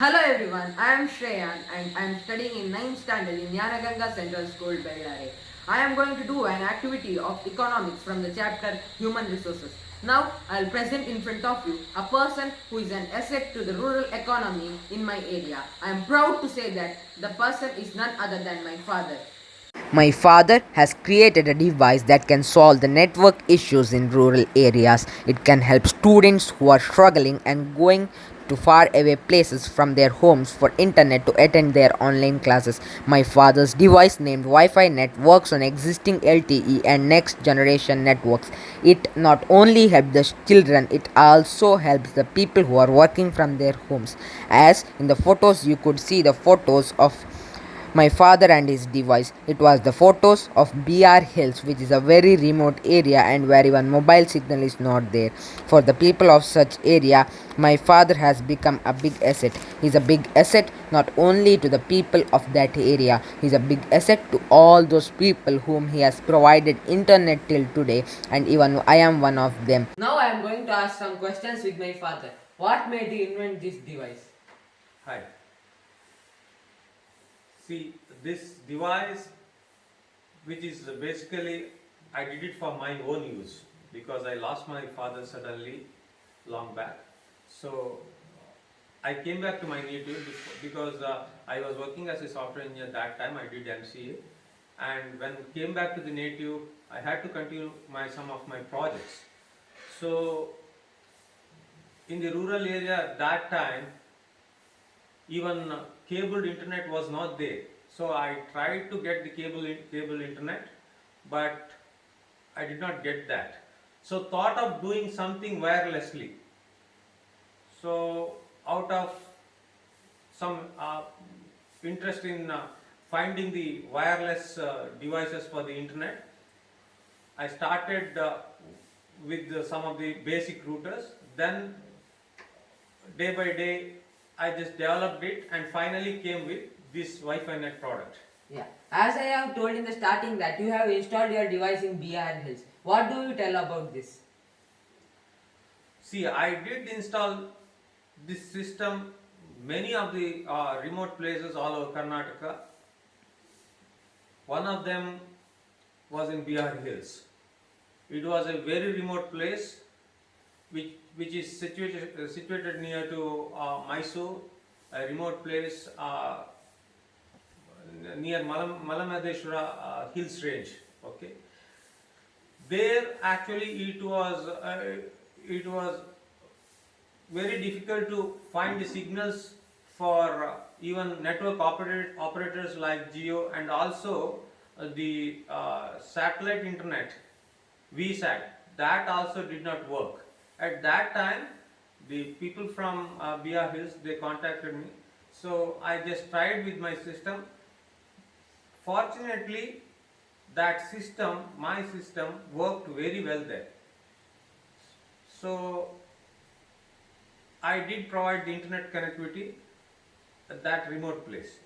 Hello everyone, I am Shreyan and I am studying in 9th standard in Yanaganga Central School, Bellare. I am going to do an activity of economics from the chapter Human Resources. Now I will present in front of you a person who is an asset to the rural economy in my area. I am proud to say that the person is none other than my father. My father has created a device that can solve the network issues in rural areas. It can help students who are struggling and going to far away places from their homes for internet to attend their online classes. My father's device named Wi-Fi Net works on existing LTE and next generation networks. It not only helps the children, it also helps the people who are working from their homes. As in the photos you could see the photos of my father and his device. It was the photos of BR Hills, which is a very remote area and where even mobile signal is not there. For the people of such area, my father has become a big asset. He's a big asset not only to the people of that area, he's a big asset to all those people whom he has provided internet till today, and even I am one of them. Now I am going to ask some questions with my father. What made you invent this device? Hi. See, this device, which is basically, I did it for my own use because I lost my father suddenly long back. So I came back to my native because I was working as a software engineer that time. I did MCA, and when came back to the native, I had to continue some of my projects. So in the rural area at that time, even cabled internet was not there. So I tried to get the cable internet, but I did not get that. So thought of doing something wirelessly. So out of some interest in finding the wireless devices for the internet, I started with some of the basic routers. Then day by day I just developed it and finally came with this Wi-Fi net product. Yeah. As I have told in the starting that you have installed your device in BR Hills. What do you tell about this? See, I did install this system many of the remote places all over Karnataka. One of them was in Bihar Hills. It was a very remote place which is situated near to Mysore, a remote place near Malamadeshwara Hills range. Okay, there actually it was very difficult to find the signals for even network operators like Geo, and also the satellite internet VSAT, that also did not work. At that time, the people from BR Hills, they contacted me. So I just tried with my system. Fortunately, that system, my system, worked very well there. So I did provide the internet connectivity at that remote place.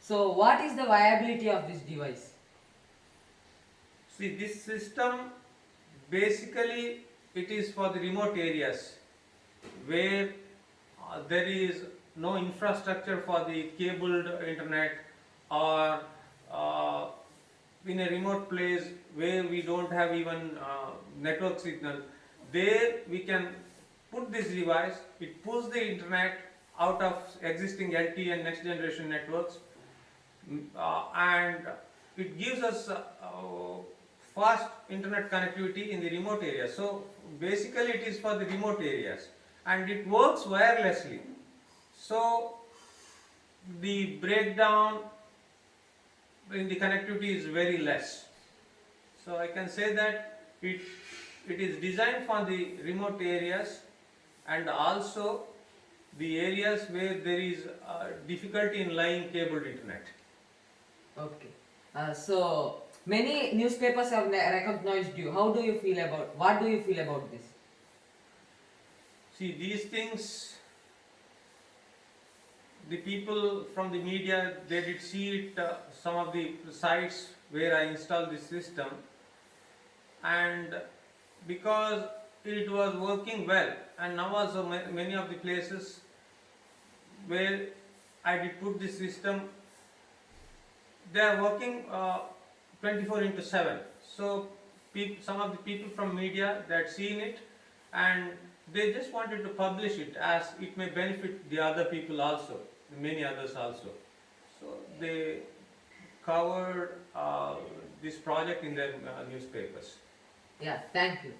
So, what is the viability of this device? See, this system basically it is for the remote areas where there is no infrastructure for the cabled internet, or uh, in a remote place where we don't have even network signal. There we can put this device, it pulls the internet out of existing LTE and next generation networks, and it gives us fast internet connectivity in the remote areas. So basically it is for the remote areas and it works wirelessly. So the breakdown in the connectivity is very less. So I can say that it is designed for the remote areas and also the areas where there is difficulty in laying cabled internet. Okay. So many newspapers have recognized you. How do you feel about? What do you feel about this? See, these things, the people from the media, they did see it, some of the sites where I installed this system, and because it was working well, and now also many of the places where I did put this system. They are working 24/7. So some of the people from media that seen it, and they just wanted to publish it as it may benefit the other people also, many others also. So they covered this project in their newspapers. Yeah, thank you.